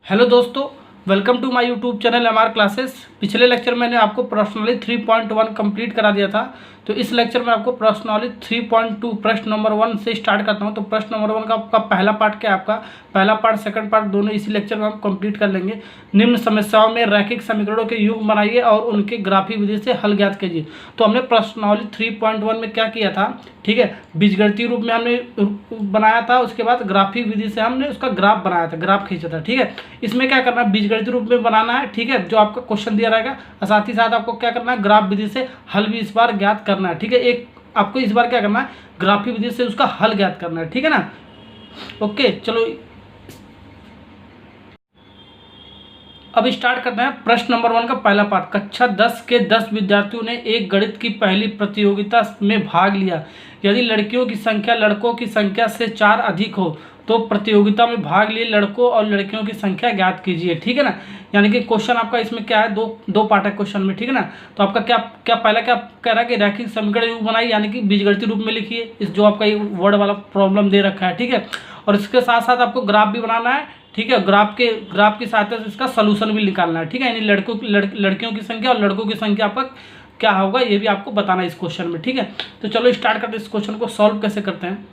Hello दोस्तों, welcome to my YouTube channel MR classes. पिछले lecture में मैंने आपको पर्सनली 3.1 कंप्लीट करा दिया था। तो इस लेक्चर में आपको पर्सनली 3.2 प्रश्न नंबर 1 से स्टार्ट करता हूं। तो प्रश्न नंबर 1 का आपका पहला पार्ट क्या है, आपका पहला पार्ट सेकंड पार्ट दोनों इसी लेक्चर में हम कंप्लीट कर लेंगे। निम्न समस्याओं में रैखिक समीकरणों के युग्म बनाइए और उनके ग्राफी विधि से हल ज्ञात कीजिए। तो हमने पर्सनली 3.1 में क्या किया था, ठीक है, बीजगणितीय रूप में हमने बनाया था, उसके बाद ग्राफी विधि से हमने उसका ग्राफ बनाया था, ग्राफ खींचा था। ठीक है, इसमें क्या करना है, बीजगणितीय रूप में बनाना है, ठीक है, जो आपका क्वेश्चन दिया रहेगा, और साथ ही साथ आपको क्या करना है, ग्राफ विधि से हल भी इस बार ज्ञात करना है। ठीक है, एक आपको इस बार क्या करना है, ग्राफी विधि से उसका हल ज्ञात करना है। ठीक है ना, ओके चलो अब स्टार्ट करते हैं। प्रश्न नंबर 1 का पहला पार्ट। कक्षा 10 के 10 विद्यार्थियों ने एक गणित की पहली प्रतियोगिता में भाग लिया। यदि लड़कियों की संख्या लड़कों की संख्या से 4 अधिक हो तो प्रतियोगिता में भाग लिए लड़कों और लड़कियों की संख्या ज्ञात कीजिए। ठीक है ना, यानी कि क्वेश्चन आपका इसमें क्या है, दो पार्ट है क्वेश्चन में। ठीक है ना, तो आपका क्या पहला क्या कह रहा है कि रैखिक समीकरण युग्म बनाइए, यानी कि बीजगणितीय रूप में लिखिए, इस जो आपका ये वर्ड वाला प्रॉब्लम दे रखा है। ठीक है, और इसके साथ साथ आपको ग्राफ भी बनाना है। ठीक है, ग्राफ की सहायता से इसका सोल्यूशन भी निकालना है। ठीक है, यानी लड़कियों की संख्या और लड़कों की संख्या आपका क्या होगा ये भी आपको बताना है इस क्वेश्चन में। ठीक है, तो चलो स्टार्ट करते हैं, इस क्वेश्चन को सॉल्व कैसे करते हैं।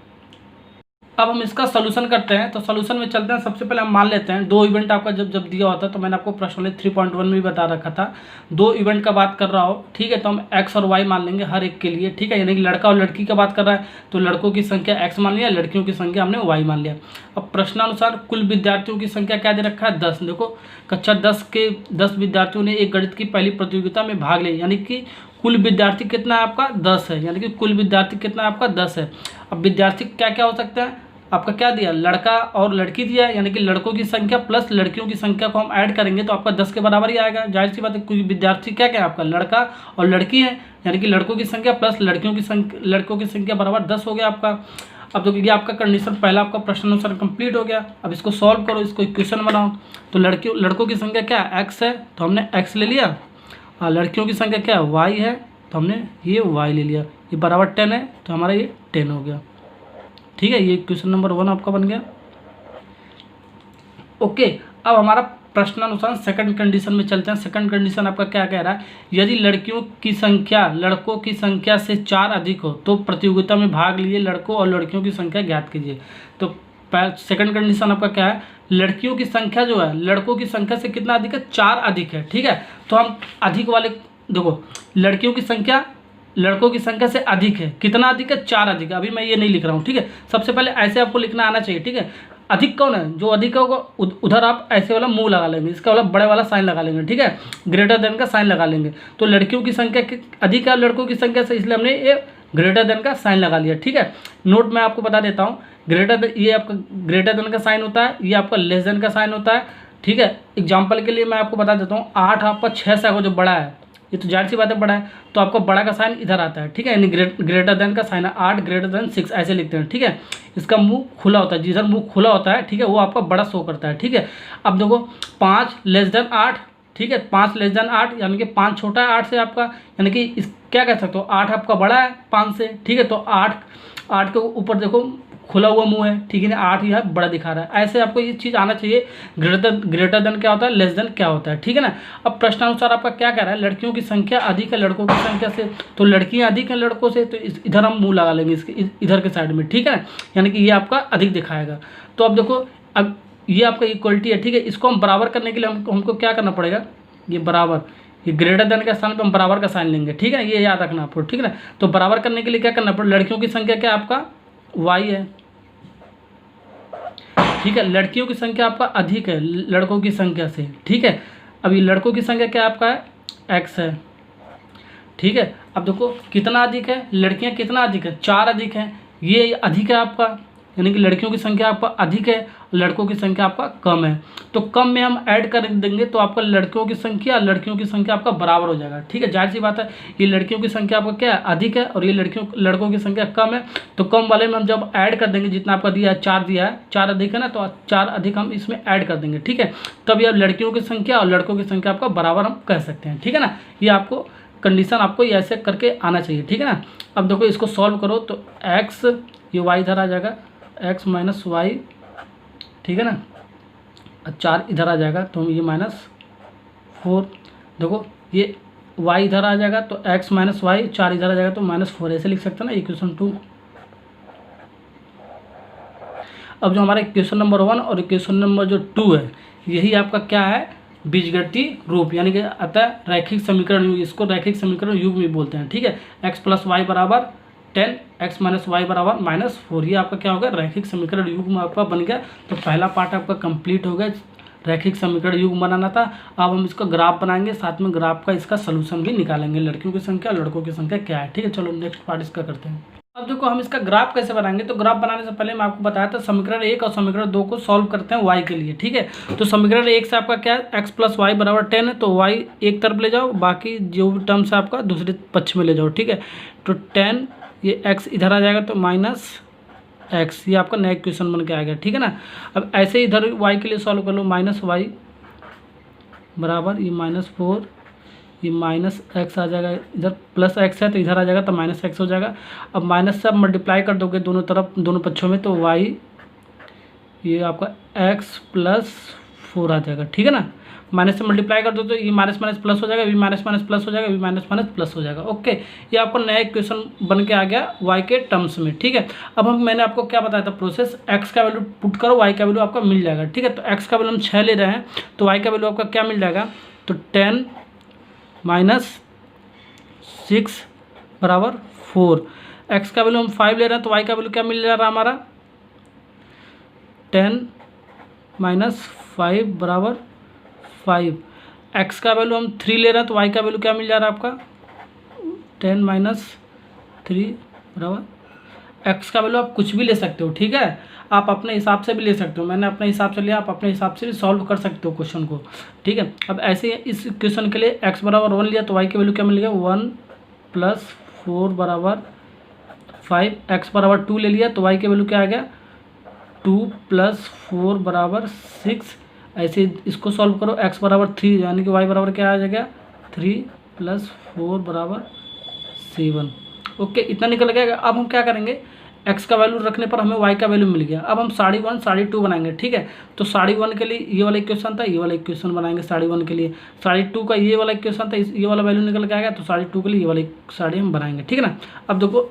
अब हम इसका सोल्यूशन करते हैं। तो सोल्यूशन में चलते हैं। सबसे पहले हम मान लेते हैं दो इवेंट आपका जब दिया होता है, तो मैंने आपको प्रश्न 3.1 में भी बता रखा था, दो इवेंट का बात कर रहा हो। ठीक है, तो हम एक्स और वाई मान लेंगे हर एक के लिए। ठीक है, यानी कि लड़का और लड़की का बात कर रहा है, तो लड़कों की संख्या एक्स मान लिया, लड़कियों की संख्या हमने वाई मान लिया। अब प्रश्नानुसार कुल विद्यार्थियों की संख्या क्या दे रखा है, 10। देखो, कक्षा 10 के 10 विद्यार्थियों ने एक गणित की पहली प्रतियोगिता में भाग लिया, यानी कि कुल विद्यार्थी कितना है आपका, 10 है, यानी कि कुल विद्यार्थी कितना है आपका, 10 है। अब विद्यार्थी क्या क्या हो सकता है, आपका क्या दिया, लड़का और लड़की दिया है, यानी कि लड़कों की संख्या प्लस लड़कियों की संख्या को हम ऐड करेंगे तो आपका 10 के बराबर ही आएगा। जाहिर सी बात है, क्योंकि विद्यार्थी क्या क्या है आपका, लड़का और लड़की है, यानी कि लड़कों की संख्या प्लस लड़कियों की संख्या बराबर 10 हो गया आपका। अब तो ये आपका कंडीशन पहला आपका प्रश्न अनुसार कंप्लीट हो गया। अब इसको सॉल्व करो, इसको इक्वेशन बनाओ। तो लड़कों की संख्या क्या है, एक्स है, तो हमने एक्स ले लिया, और लड़कियों की संख्या क्या है, वाई है, तो हमने ये वाई ले लिया। ये बराबर 10 है, तो हमारा ये 10 हो गया। ठीक है, ये क्वेश्चन नंबर 1 आपका बन गया। ओके, अब हमारा प्रश्नानुसार सेकंड कंडीशन में चलते हैं। सेकंड कंडीशन आपका क्या कह रहा है, यदि लड़कियों की संख्या लड़कों की संख्या से 4 अधिक हो तो प्रतियोगिता में भाग लिए लड़कों और लड़कियों की संख्या ज्ञात कीजिए। तो सेकंड कंडीशन आपका क्या है, लड़कियों की संख्या जो है लड़कों की संख्या से कितना अधिक है, 4 अधिक है। ठीक है, तो हम अधिक वाले, देखो लड़कियों की संख्या लड़कों की संख्या से अधिक है, कितना अधिक है, 4 अधिक है। अभी मैं ये नहीं लिख रहा हूँ। ठीक है, सबसे पहले ऐसे आपको लिखना आना चाहिए। ठीक है, अधिक कौन है, जो अधिक होगा उधर आप ऐसे वाला मुंह लगा लेंगे, इसका वाला बड़े वाला साइन लगा लेंगे। ठीक है, ग्रेटर देन का साइन लगा लेंगे। तो लड़कियों की संख्या अधिक है लड़कों की संख्या से, इसलिए हमने ये ग्रेटर देन का साइन लगा लिया। ठीक है, नोट मैं आपको बता देता हूँ, ये आपका ग्रेटर देन का साइन होता है, ये आपका लेस देन का साइन होता है। ठीक है, एग्जाम्पल के लिए मैं आपको बता देता हूँ, 8 आपका 6 से जो बड़ा है, ये तो जाहिर सी बात है बड़ा है, तो आपको बड़ा का साइन इधर आता है। ठीक है, यानी ग्रेटर देन का साइन है, 8 ग्रेटर देन 6 ऐसे लिखते हैं। ठीक है, इसका मुंह खुला होता है, जिधर मुंह खुला होता है, ठीक है, वो आपका बड़ा शो करता है। ठीक है, अब देखो 5 लेस देन 8, ठीक है, 5 लेस देन 8, यानी कि 5 छोटा है 8 से आपका, यानी कि इस क्या कह सकते हो, 8 आपका बड़ा है 5 से। ठीक है, तो 8 के ऊपर देखो खुला हुआ मुंह है। ठीक है ना, 8 यह बड़ा दिखा रहा है। ऐसे आपको ये चीज़ आना चाहिए, ग्रेटर देन क्या होता है, लेस देन क्या होता है। ठीक है ना, अब प्रश्नानुसार आपका क्या कह रहा है, लड़कियों की संख्या अधिक है लड़कों की संख्या से, तो लड़कियां अधिक हैं लड़कों से, तो इधर हम मुंह लगा लेंगे, इसके इधर के साइड में। ठीक है ना, यानी कि ये आपका अधिक दिखाएगा। तो अब देखो, अब ये आपका इक्वलिटी है। ठीक है, इसको हम बराबर करने के लिए हमको क्या करना पड़ेगा, ये बराबर, ये ग्रेटर देन के स्थान पे हम बराबर का साइन लेंगे। ठीक है, ये याद रखना आपको। ठीक है ना, तो बराबर करने के लिए क्या करना पड़ेगा, लड़कियों की संख्या क्या आपका वाई है। ठीक है, लड़कियों की संख्या आपका अधिक है लड़कों की संख्या से। ठीक है, अब ये लड़कों की संख्या क्या आपका है, एक्स है। ठीक है, अब देखो कितना अधिक है, लड़कियां कितना अधिक है, 4 अधिक है, ये अधिक है आपका, यानी कि लड़कियों की संख्या आपका अधिक है, लड़कों की संख्या आपका कम है। तो कम में हम ऐड कर देंगे तो आपका लड़कियों की संख्या आपका बराबर हो जाएगा। ठीक है, जाहिर सी बात है, ये लड़कियों की संख्या आपका क्या है, अधिक है, और ये लड़कों की संख्या कम है। तो कम वाले में हम जब ऐड कर देंगे, जितना आपका दिया है 4 दिया है, 4 अधिक है ना, तो 4 अधिक हम इसमें ऐड कर देंगे। ठीक है, तब ये लड़कियों की संख्या और लड़कों की संख्या आपका बराबर हम कह सकते हैं। ठीक है ना, ये आपको कंडीशन आपको ये ऐसे करके आना चाहिए। ठीक है ना, अब देखो इसको सॉल्व करो, तो एक्स, ये वाई इधर आ जाएगा, एक्स माइनस वाई। ठीक है ना, 4 इधर आ जाएगा तो ये -4। देखो ये y इधर आ जाएगा तो x माइनस वाई, 4 इधर आ जाएगा तो -4, ऐसे लिख सकते हैं ना इक्वेशन 2। अब जो हमारा इक्वेशन नंबर 1 और इक्वेशन नंबर जो 2 है, यही आपका क्या है, बीजगणितीय रूप, यानी कि अतः रैखिक समीकरण युग, इसको रैखिक समीकरण युग भी बोलते हैं। ठीक है, x प्लस वाई बराबर 10, x माइनस वाई बराबर -4, ये आपका क्या होगा, रैखिक समीकरण युग में आपका बन गया। तो पहला पार्ट आपका कंप्लीट हो गया, रैखिक समीकरण युग बनाना था। अब हम इसका ग्राफ बनाएंगे, साथ में ग्राफ का इसका सोल्यूशन भी निकालेंगे, लड़कियों की संख्या लड़कों की संख्या क्या है। ठीक है, चलो नेक्स्ट पार्ट इसका करते हैं। अब देखो हम इसका ग्राफ कैसे बनाएंगे, तो ग्राफ बनाने से पहले मैं आपको बताया था समीकरण 1 और समीकरण 2 को सॉल्व करते हैं y के लिए। ठीक है, तो समीकरण 1 से आपका क्या है, x प्लस वाई बराबर 10 है, तो y एक तरफ ले जाओ, बाकी जो भी टर्म्स है आपका दूसरे पक्ष में ले जाओ। ठीक है, तो 10 ये x इधर आ जाएगा तो -x, ये आपका नया इक्वेशन बन के आ गया। ठीक है ना, अब ऐसे ही इधर y के लिए सॉल्व कर लो, -y बराबर ये -4, ये -x आ जाएगा, इधर प्लस x है तो इधर आ जाएगा तो -x हो जाएगा। अब माइनस से आप मल्टीप्लाई कर दोगे दोनों तरफ, दोनों पक्षों में, तो y ये आपका x प्लस 4 आ जाएगा। ठीक है ना, माइनस से मल्टीप्लाई कर दो तो ये माइनस माइनस प्लस हो जाएगा, भी माइनस माइनस प्लस हो जाएगा, भी माइनस माइनस प्लस हो जाएगा। ओके, ये आपका नया इक्वेशन बन के आ गया y के टर्म्स में। ठीक है, अब मैंने आपको क्या बताया था प्रोसेस, x का वैल्यू पुट करो, y का वैल्यू आपका मिल जाएगा। ठीक है, तो x का वैल्यू हम 6 ले रहे हैं तो y का वैल्यू आपका क्या मिल जाएगा, तो 10 -6 बराबर 4। x का वैल्यू हम 5 ले रहे हैं तो y का वैल्यू क्या मिल जा रहा है हमारा, 10 -5 बराबर 5। x का वैल्यू हम 3 ले रहे हैं तो y का वैल्यू क्या मिल जा रहा है आपका, 10 -3 बराबर, x का वैल्यू आप कुछ भी ले सकते हो। ठीक है, आप अपने हिसाब से भी ले सकते हो, मैंने अपने हिसाब से लिया, आप अपने हिसाब से भी सॉल्व कर सकते हो क्वेश्चन को। ठीक है, अब ऐसे ही इस क्वेश्चन के लिए x बराबर 1 लिया तो y की वैल्यू क्या मिल गया, 1 + 4 बराबर 5। x बराबर 2 ले लिया तो y की वैल्यू क्या आ गया, 2 + 4 बराबर 6। ऐसे इसको सॉल्व करो, x बराबर 3 यानी कि y बराबर क्या आ जाएगा, 3 + 4 बराबर 7। ओके, इतना निकल गया। अब हम क्या करेंगे, x का वैल्यू रखने पर हमें y का वैल्यू मिल गया। अब हम 1/2 2 बनाएंगे। ठीक है, तो 1/2 के लिए ये वाला इक्वेशन था, ये वाला इक्वेशन बनाएंगे 1/2 के लिए। 2 का ये वाला इक्वेशन था, ये वाला वैल्यू निकल के आएगा, तो 2 के लिए ये वाला 1/2 हम बनाएंगे। ठीक है ना, अब देखो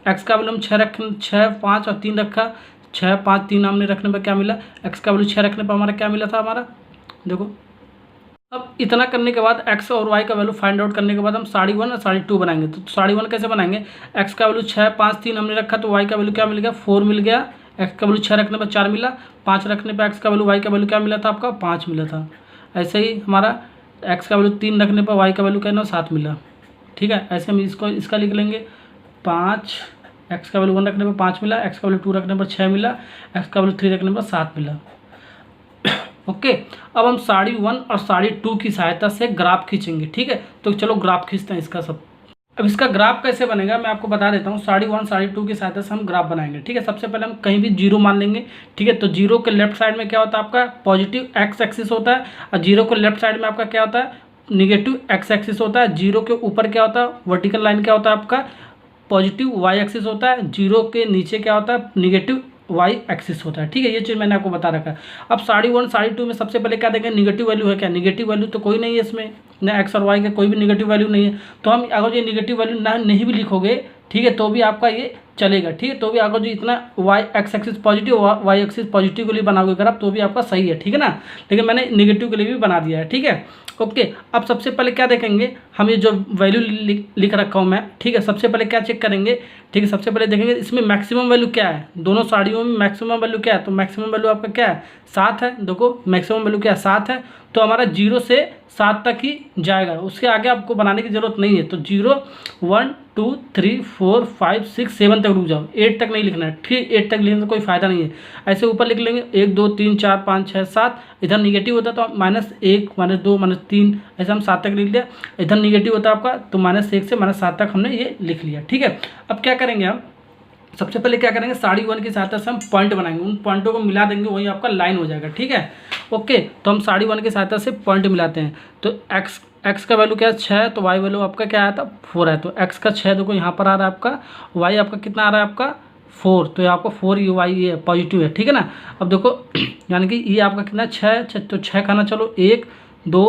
x का वैल्यू हम 6, 5 और 3 रखा, 6, 5, 3 हमने रखने पर क्या मिला, x का वैल्यू 6 रखने पर हमारा क्या मिला था हमारा, देखो। अब इतना करने के बाद x और y का वैल्यू फाइंड आउट करने के बाद हम 1/2 और 2 बनाएंगे। तो 1/2 कैसे बनाएंगे, x का वैल्यू 6, 5, 3 हमने रखा तो y का वैल्यू क्या मिल गया, 4 मिल गया। x का वैल्यू 6 रखने पर 4 मिला, 5 रखने पर x का वैल्यू, y का वैल्यू क्या मिला था आपका, 5 मिला था। ऐसे ही हमारा x का वैल्यू 3 रखने पर y का वैल्यू क्या ना 7 मिला। ठीक है, ऐसे हम इसका लिख लेंगे 5, x का वैल्यू 1 रखने पर 5 मिला, x का वैल्यू 2 रखने पर 6 मिला, x का वैल्यू 3 रखने पर 7 मिला। ओके, अब हम 1/2 और 2.5 की सहायता से ग्राफ खींचेंगे। ठीक है, तो चलो ग्राफ खींचते हैं इसका सब। अब इसका ग्राफ कैसे बनेगा मैं आपको बता देता हूँ। 1/2 2 की सहायता से हम ग्राफ बनाएंगे। ठीक है, सबसे पहले हम कहीं भी 0 मान लेंगे। ठीक है, तो 0 के लेफ्ट साइड में क्या होता है आपका, पॉजिटिव x एक्सिस होता है, और 0 के लेफ्ट साइड में आपका क्या होता है, निगेटिव x एक्सिस होता है। 0 के ऊपर क्या होता है, वर्टिकल लाइन क्या होता है आपका, पॉजिटिव y एक्सिस होता है। 0 के नीचे क्या होता है, निगेटिव y एक्सिस होता है। ठीक है, ये चीज़ मैंने आपको बता रखा है। अब 1/2 2 में सबसे पहले क्या देखें, निगेटिव वैल्यू है क्या, निगेटिव वैल्यू तो कोई नहीं है इसमें, ना x और y का कोई भी निगेटिव वैल्यू नहीं है। तो हम अगर ये निगेटिव वैल्यू ना नहीं भी लिखोगे, ठीक है, तो भी आपका ये चलेगा। ठीक है, तो भी अगर जो इतना y x axis positive, y axis positive के लिए बनाओगे अगर आप, तो भी आपका सही है। ठीक है ना, लेकिन मैंने निगेटिव के लिए भी बना दिया है। ठीक है, ओके। अब सबसे पहले क्या देखेंगे, हम ये जो वैल्यू लिख रखा हूँ मैं, ठीक है, सबसे पहले क्या चेक करेंगे, ठीक है, सबसे पहले देखेंगे इसमें मैक्सिमम वैल्यू क्या है, दोनों साड़ियों में मैक्सिमम वैल्यू क्या है। तो मैक्सिमम वैल्यू आपका क्या है, 7 है। देखो मैक्सिमम वैल्यू क्या है, 7 है। तो हमारा 0 से 7 तक ही जाएगा, उसके आगे आपको बनाने की ज़रूरत नहीं है। तो 0 1 2 3 4 5 6 7 तक रुक जाओ, 8 तक नहीं लिखना है। ठीक, 8 तक लिखने से कोई फ़ायदा नहीं है। ऐसे ऊपर लिख लेंगे 1 2 3 4 5 6 7। इधर निगेटिव होता तो -1 -2 -3 ऐसे हम 7 तक लिख लिया। इधर निगेटिव होता आपका तो -1 से -7 तक हमने ये लिख लिया। ठीक है, अब क्या करेंगे हम, सबसे पहले क्या करेंगे, 1/2 की सहायता से हम पॉइंट बनाएंगे, उन पॉइंटों को मिला देंगे, वही आपका लाइन हो जाएगा। ठीक है, ओके। तो हम 1/2 की सहायता से पॉइंट मिलाते हैं। तो x का वैल्यू क्या है, 6, तो y वैल्यू आपका क्या आया था, 4 है। तो x का 6 देखो यहाँ पर आ रहा है आपका, y आपका कितना आ रहा है आपका 4, तो ये आपको 4 y ये पॉजिटिव है, ठीक है ना। अब देखो यानी कि ये आपका कितना 6, तो 6 खाना चलो 1 2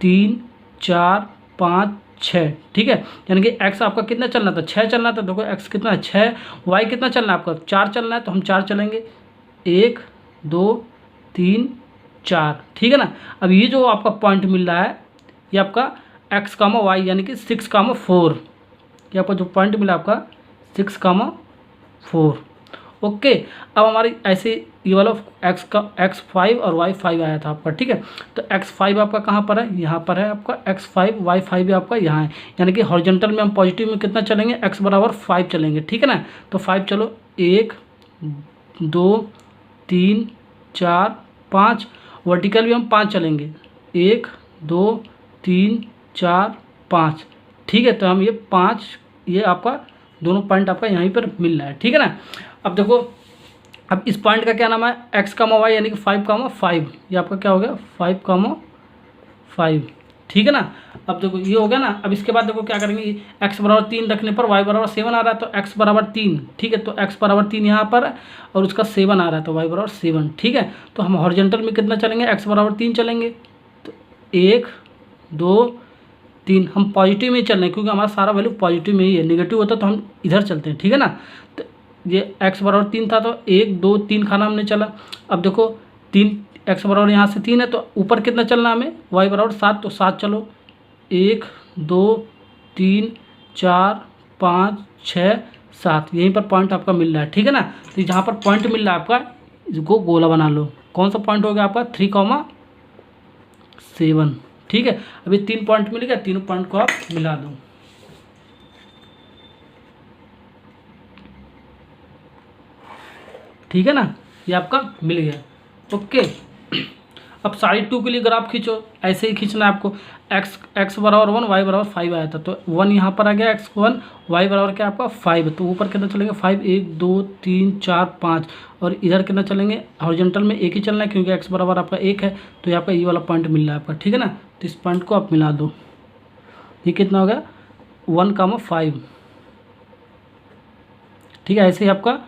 3 4 5 6, ठीक है। यानी कि x आपका कितना चलना था, 6 चलना था। देखो x कितना है 6, y कितना चलना है आपका 4 चलना है, तो हम 4 चलेंगे 1 2 3 4, ठीक है ना। अब ये जो आपका पॉइंट मिल रहा है ये आपका x, y यानी कि 6, 4, ये आपका जो पॉइंट मिला आपका 6, 4, ओके। अब हमारी ऐसे ये वाला x5 और y5 आया था आपका, ठीक है। तो x5 आपका कहाँ पर है, यहाँ पर है आपका x5, y5 भी आपका यहाँ है। यानी कि हॉरिजॉन्टल में हम पॉजिटिव में कितना चलेंगे, x बराबर 5 चलेंगे, ठीक है ना। तो 5 चलो 1 2 3 4 5, वर्टिकल भी हम 5 चलेंगे 1 2 3 4 5, ठीक है। तो हम ये 5 ये आपका दोनों पॉइंट आपका यहीं पर मिल रहा है, ठीक है ना। अब देखो अब इस पॉइंट का क्या नाम है, x, y यानी कि 5, 5, ये आपका क्या हो गया 5, 5, ठीक है ना। अब देखो ये हो गया ना। अब इसके बाद देखो क्या करेंगे, x बराबर 3 रखने पर y बराबर 7 आ रहा है, तो x बराबर 3, ठीक है। तो x बराबर 3 यहाँ पर है और उसका 7 आ रहा है, तो y बराबर 7, ठीक है। तो हम हॉरिजॉन्टल में कितना चलेंगे, x बराबर 3 चलेंगे, तो 1 2 3 हम पॉजिटिव में ही चल रहे हैं क्योंकि हमारा सारा वैल्यू पॉजिटिव में ही है। नेगेटिव होता तो हम इधर चलते हैं, ठीक है ना। तो ये x बराबर 3 था, तो 1 2 3 खाना हमने चला। अब देखो 3 x बराबर यहाँ से 3 है, तो ऊपर कितना चलना हमें, y बराबर 7, तो 7 चलो 1 2 3 4 5 6 7, यहीं पर पॉइंट आपका मिल रहा है, ठीक है ना। तो जहाँ पर पॉइंट मिल रहा है आपका इसको गोला बना लो। कौन सा पॉइंट हो गया आपका 3, 7, ठीक है। अभी 3 पॉइंट मिल गया, तीनों पॉइंट को आप मिला दो, ठीक है ना। ये आपका मिल गया, ओके। अब साइड 2 के लिए ग्राफ खींचो, ऐसे ही खींचना है आपको। x बराबर 1 y बराबर 5 आया था, तो 1 यहाँ पर आ गया x1, y बराबर क्या आपका 5, तो ऊपर कितना चलेंगे 5 1 2 3 4 5, और इधर कितना चलेंगे हॉरिजॉन्टल में एक ही चलना है क्योंकि x बराबर आपका 1 है, तो यहाँ पर ये वाला पॉइंट मिल रहा है आपका, ठीक है ना। तो इस पॉइंट को आप मिला दो, ये कितना हो गया 1, 5, ठीक है। ऐसे ही आपका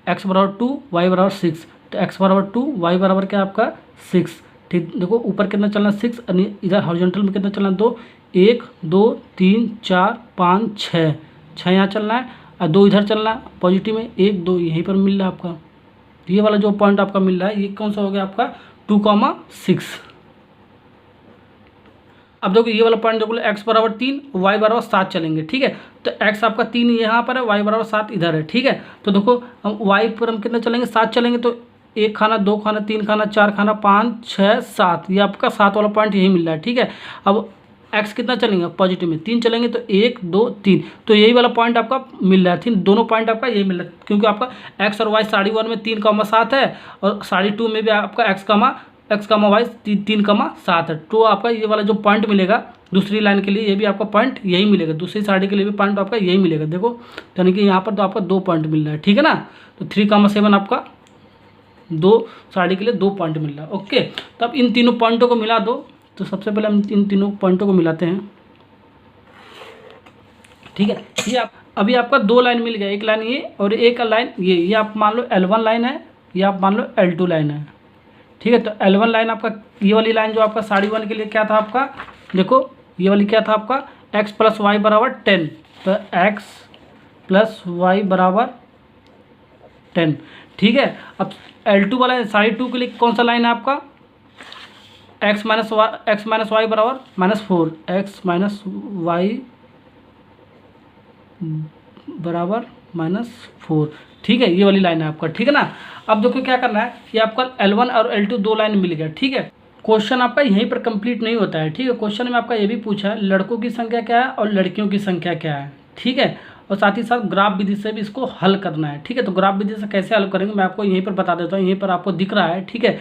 x बराबर 2 y बराबर 6, तो x बराबर 2 y बराबर क्या आपका 6, ठीक। देखो ऊपर कितना चलना 6, इधर हॉरिजॉन्टल में कितना चलना 2, 1 2 3 4 5 6, 6 यहाँ चलना है और 2 इधर चलना है पॉजिटिव में, 1 2 यहीं पर मिल रहा है आपका। ये वाला जो पॉइंट आपका मिल रहा है ये कौन सा हो गया आपका 2, 6। अब देखो ये वाला पॉइंट देखो x बराबर 3 y बराबर 7 चलेंगे, ठीक है। तो x आपका 3 यहाँ पर है, y बराबर 7 इधर है, ठीक है। तो देखो हम y पर हम कितना चलेंगे 7 चलेंगे, तो 1 खाना 2 खाना 3 खाना 4 खाना 5 6 7, ये आपका 7 वाला पॉइंट यही मिल रहा है, ठीक है। अब x कितना चलेंगे पॉजिटिव में 3 चलेंगे, तो 1 2 3, तो यही वाला पॉइंट आपका मिल रहा है, ठीक। दोनों पॉइंट आपका यही मिल रहा है क्योंकि आपका x और y साड़ी 1 में 3, 7 है और साड़ी 2 में भी आपका x, y 3, 7 है। तो आपका ये वाला जो पॉइंट मिलेगा दूसरी लाइन के लिए ये भी आपका पॉइंट यही मिलेगा, दूसरी साइड के लिए भी पॉइंट आपका यही मिलेगा। देखो यानी कि यहाँ पर तो आपका 2 पॉइंट मिल रहा है, ठीक है ना। तो 3, 7 आपका 2 साइड के लिए 2 पॉइंट मिल रहा है, ओके। तो अब इन तीनों पॉइंटों को मिला दो। तो सबसे पहले हम इन तीनों पॉइंटों को मिलाते हैं, ठीक है। ये आप अभी आपका 2 लाइन मिल गया, एक लाइन ये और एक लाइन ये आप मान लो L1 लाइन है, ये आप मान लो L2 लाइन है, ठीक है। तो L1 लाइन आपका ये वाली लाइन जो आपका साड़ी 1 के लिए क्या था आपका, देखो ये वाली क्या था आपका x प्लस वाई बराबर 10, तो x प्लस वाई बराबर 10, ठीक है। अब L2 वाला साड़ी 2 के लिए कौन सा लाइन है आपका x माइनस वाई बराबर -4, x माइनस वाई बराबर -4, ठीक है। ये वाली लाइन है आपका, ठीक है ना। अब देखो क्या करना है, ये आपका L1 और L2 2 लाइन मिल गया, ठीक है। क्वेश्चन आपका यहीं पर कंप्लीट नहीं होता है, ठीक है। क्वेश्चन में आपका ये भी पूछा है लड़कों की संख्या क्या है और लड़कियों की संख्या क्या है, ठीक है। और साथ ही साथ ग्राफ विधि से भी इसको हल करना है, ठीक है। तो ग्राफ विधि से कैसे हल करेंगे मैं आपको यहीं पर बता देता हूँ, यहीं पर आपको दिख रहा है, ठीक है।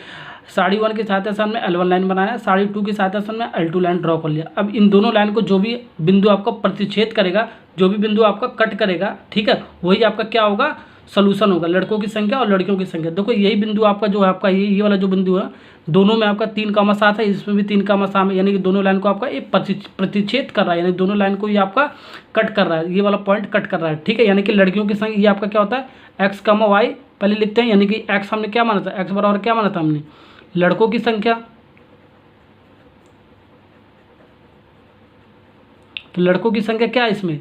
साड़ी 1 की सहायता से हमने L1 लाइन बनाया, साड़ी 2 की सहायता से हमने L2 लाइन ड्रॉ कर लिया। अब इन दोनों लाइन को जो भी बिंदु आपका प्रतिच्छेद करेगा, जो भी बिंदु आपका कट करेगा, ठीक है, वही आपका क्या होगा सोल्यूशन होगा, लड़कों की संख्या और लड़कियों की संख्या। देखो यही बिंदु आपका जो है, आपका ये वाला जो बिंदु है, दोनों में आपका 3,7 है, इसमें भी 3,7 है, यानी कि दोनों लाइन को आपका ये प्रतिच्छेद कर रहा है, यानी दोनों लाइन को ये आपका कट कर रहा है, ये वाला पॉइंट कट कर रहा है, ठीक है। यानी कि लड़कियों की संख्या ये आपका क्या होता है, एक्स कमा वाई पहले लिखते हैं, यानी कि एक्स हमने क्या माना था, एक्स बराबर क्या माना था हमने, लड़कों की संख्या, तो लड़कों की संख्या क्या है इसमें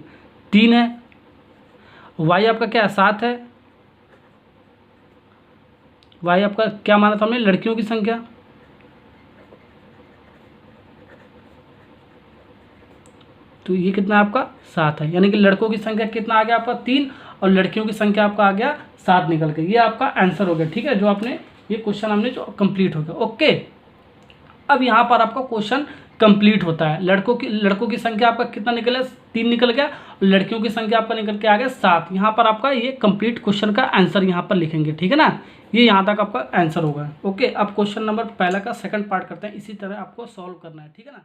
3 है, वाई आपका क्या है 7 है, वाई आपका क्या माना था हमने, लड़कियों की संख्या, तो ये कितना आपका 7 है, यानी कि लड़कों की संख्या कितना आ गया आपका 3 और लड़कियों की संख्या आपका आ गया 7 निकल के, ये आपका आंसर हो गया, ठीक है। जो आपने ये क्वेश्चन हमने जो कंप्लीट हो गया, ओके। अब यहाँ पर आपका क्वेश्चन कंप्लीट होता है, लड़कों की संख्या आपका कितना निकला 3 निकल गया, और लड़कियों की संख्या आपका निकल के आ गया 7। यहाँ पर आपका ये कंप्लीट क्वेश्चन का आंसर यहाँ पर लिखेंगे, ठीक है ना, ये यहाँ तक आपका आंसर होगा, ओके। अब क्वेश्चन नंबर पहला का सेकंड पार्ट करते हैं, इसी तरह आपको सॉल्व करना है, ठीक है ना।